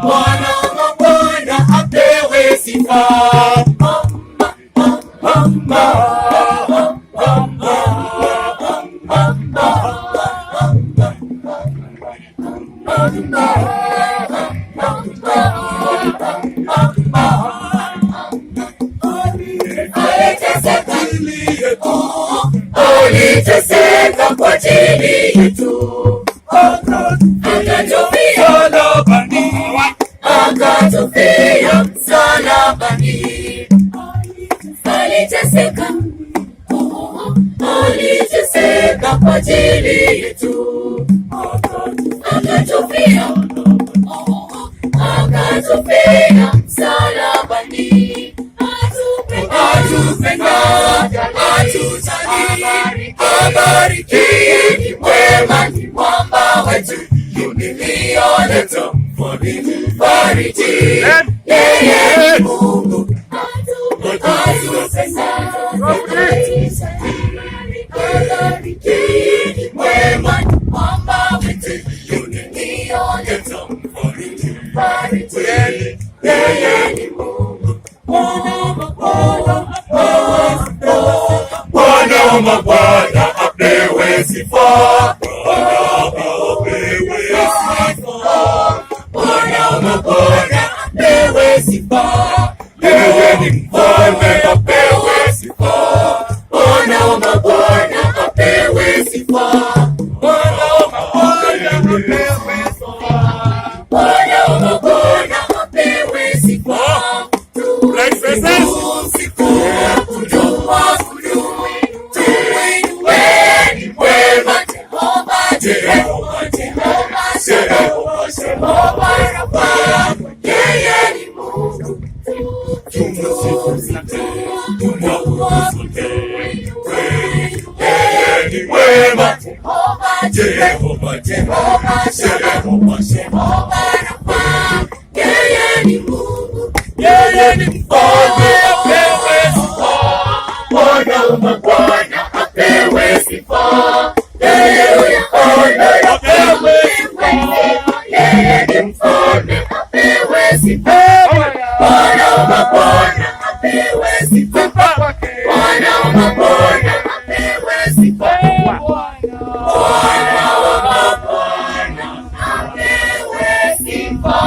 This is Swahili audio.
Bwana wa mabwana apewe sifa. Aliteseka kwa ajili yetu, akatufia msalabani. Aliteseka kwa ajili yetu, akatufia msalabani. Atupenda, atujali, abarikiwe, ni mwema, ni mwamba wetu, yuliyoleta mfariji. Yeye ni Mungu, atupenda, abarikiwe, ni mwema, ni mwamba wetu, yuliyoleta mfariji. Yeye ni Mungu, Bwana wa mabwana apewe sifa. Bwana wa mabwana apewe sifa. Yeye ni mfalme apewe sifa. Bwana wa mabwana apewe sifa. Bwana wa mabwana apewe sifa. Bwana wa mabwana apewe sifa. Yeye ni mfalme apewe sifa. Bwana wa mabwana apewe sifa. Yeye ni mfalme apewe sifa. Yeye ni mfalme apewe sifa. Bwana wa mabwana apewe sifa. Bwana wa mabwana apewe sifa. Bwana wa mabwana apewe sifa.